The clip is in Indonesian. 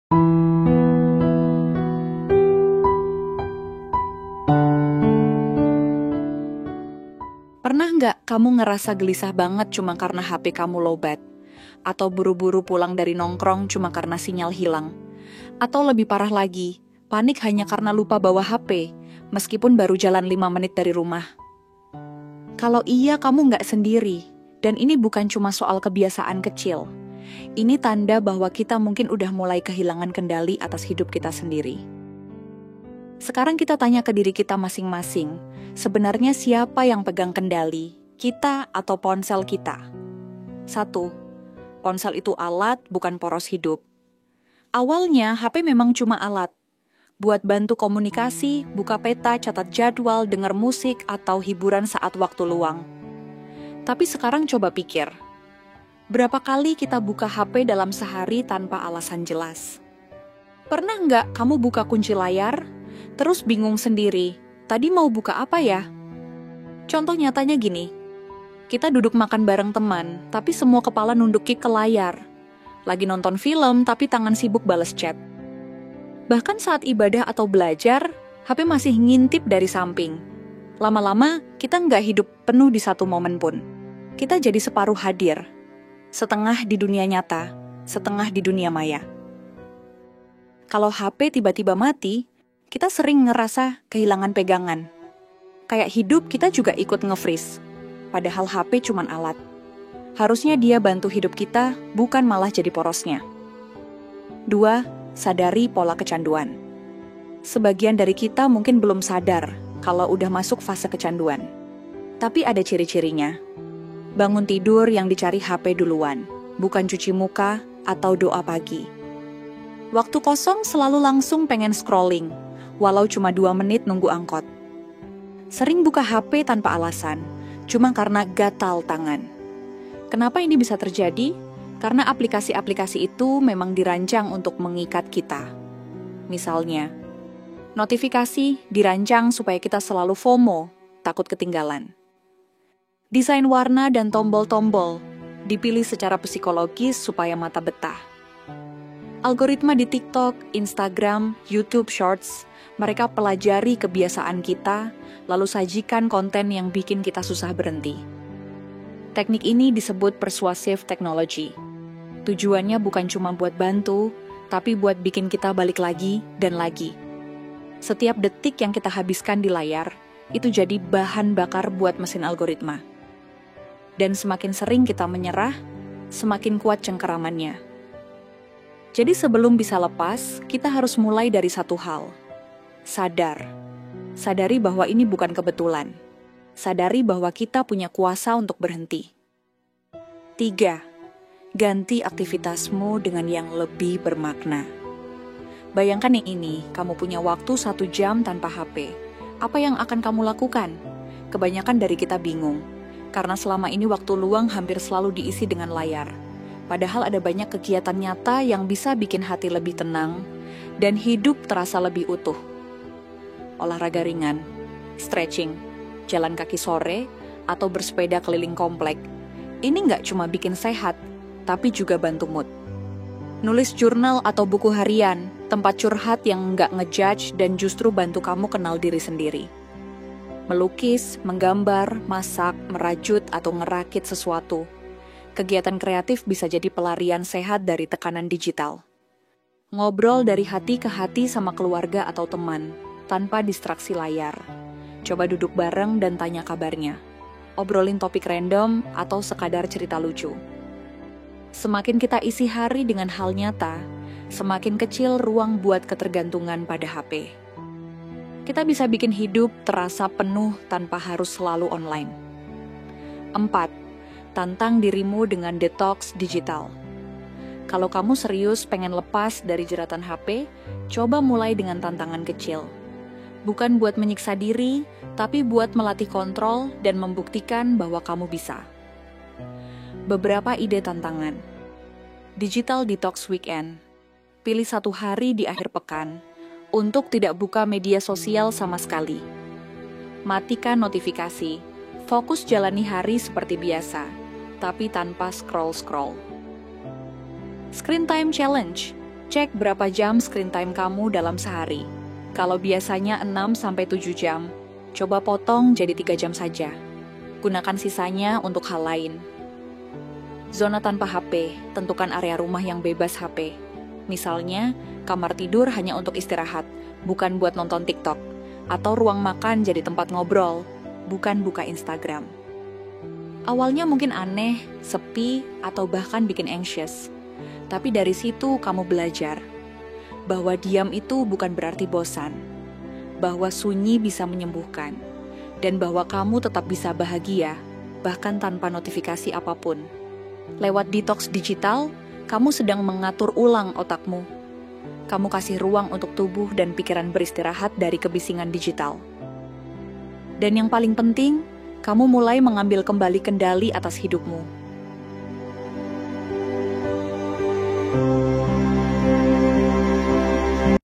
Pernah nggak kamu ngerasa gelisah banget cuma karena HP kamu lowbat? Atau buru-buru pulang dari nongkrong cuma karena sinyal hilang? Atau lebih parah lagi, panik hanya karena lupa bawa HP, meskipun baru jalan 5 menit dari rumah? Kalau iya, kamu nggak sendiri. Dan ini bukan cuma soal kebiasaan kecil. Ini tanda bahwa kita mungkin udah mulai kehilangan kendali atas hidup kita sendiri. Sekarang kita tanya ke diri kita masing-masing, sebenarnya siapa yang pegang kendali, kita atau ponsel kita? 1. Ponsel itu alat, bukan poros hidup. Awalnya, HP memang cuma alat. Buat bantu komunikasi, buka peta, catat jadwal, denger musik, atau hiburan saat waktu luang. Tapi sekarang coba pikir, berapa kali kita buka HP dalam sehari tanpa alasan jelas? Pernah nggak kamu buka kunci layar, terus bingung sendiri, tadi mau buka apa ya? Contoh nyatanya gini, kita duduk makan bareng teman, tapi semua kepala nunduki ke layar. Lagi nonton film, tapi tangan sibuk bales chat. Bahkan saat ibadah atau belajar, HP masih ngintip dari samping. Lama-lama, kita nggak hidup penuh di satu momen pun. Kita jadi separuh hadir. Setengah di dunia nyata, setengah di dunia maya. Kalau HP tiba-tiba mati, kita sering ngerasa kehilangan pegangan. Kayak hidup kita juga ikut nge-freeze. Padahal HP cuman alat. Harusnya dia bantu hidup kita, bukan malah jadi porosnya. 2. Sadari pola kecanduan. Sebagian dari kita mungkin belum sadar kalau udah masuk fase kecanduan. Tapi ada ciri-cirinya. Bangun tidur yang dicari HP duluan, bukan cuci muka atau doa pagi. Waktu kosong selalu langsung pengen scrolling, walau cuma 2 menit nunggu angkot. Sering buka HP tanpa alasan, cuma karena gatal tangan. Kenapa ini bisa terjadi? Karena aplikasi-aplikasi itu memang dirancang untuk mengikat kita. Misalnya, notifikasi dirancang supaya kita selalu FOMO, takut ketinggalan. Desain warna dan tombol-tombol dipilih secara psikologis supaya mata betah. Algoritma di TikTok, Instagram, YouTube Shorts, mereka pelajari kebiasaan kita, lalu sajikan konten yang bikin kita susah berhenti. Teknik ini disebut persuasive technology. Tujuannya bukan cuma buat bantu, tapi buat bikin kita balik lagi dan lagi. Setiap detik yang kita habiskan di layar, itu jadi bahan bakar buat mesin algoritma. Dan semakin sering kita menyerah, semakin kuat cengkeramannya. Jadi sebelum bisa lepas, kita harus mulai dari satu hal. Sadar. Sadari bahwa ini bukan kebetulan. Sadari bahwa kita punya kuasa untuk berhenti. 3. Ganti aktivitasmu dengan yang lebih bermakna. Bayangkan ini, kamu punya waktu 1 jam tanpa HP. Apa yang akan kamu lakukan? Kebanyakan dari kita bingung. Karena selama ini waktu luang hampir selalu diisi dengan layar. Padahal ada banyak kegiatan nyata yang bisa bikin hati lebih tenang dan hidup terasa lebih utuh. Olahraga ringan, stretching, jalan kaki sore, atau bersepeda keliling komplek. Ini nggak cuma bikin sehat, tapi juga bantu mood. Nulis jurnal atau buku harian, tempat curhat yang nggak ngejudge dan justru bantu kamu kenal diri sendiri. Melukis, menggambar, masak, merajut, atau ngerakit sesuatu. Kegiatan kreatif bisa jadi pelarian sehat dari tekanan digital. Ngobrol dari hati ke hati sama keluarga atau teman, tanpa distraksi layar. Coba duduk bareng dan tanya kabarnya. Obrolin topik random atau sekadar cerita lucu. Semakin kita isi hari dengan hal nyata, semakin kecil ruang buat ketergantungan pada HP. Kita bisa bikin hidup terasa penuh tanpa harus selalu online. 4. Tantang dirimu dengan detox digital. Kalau kamu serius pengen lepas dari jeratan HP, coba mulai dengan tantangan kecil. Bukan buat menyiksa diri, tapi buat melatih kontrol dan membuktikan bahwa kamu bisa. Beberapa ide tantangan. Digital Detox Weekend. Pilih 1 hari di akhir pekan untuk tidak buka media sosial sama sekali. Matikan notifikasi. Fokus jalani hari seperti biasa, tapi tanpa scroll-scroll. Screen Time Challenge. Cek berapa jam screen time kamu dalam sehari. Kalau biasanya 6-7 jam, coba potong jadi 3 jam saja. Gunakan sisanya untuk hal lain. Zona tanpa HP, tentukan area rumah yang bebas HP. Misalnya, kamar tidur hanya untuk istirahat, bukan buat nonton TikTok. Atau ruang makan jadi tempat ngobrol, bukan buka Instagram. Awalnya mungkin aneh, sepi, atau bahkan bikin anxious. Tapi dari situ kamu belajar bahwa diam itu bukan berarti bosan, bahwa sunyi bisa menyembuhkan, dan bahwa kamu tetap bisa bahagia, bahkan tanpa notifikasi apapun. Lewat detox digital, kamu sedang mengatur ulang otakmu. Kamu kasih ruang untuk tubuh dan pikiran beristirahat dari kebisingan digital. Dan yang paling penting, kamu mulai mengambil kembali kendali atas hidupmu.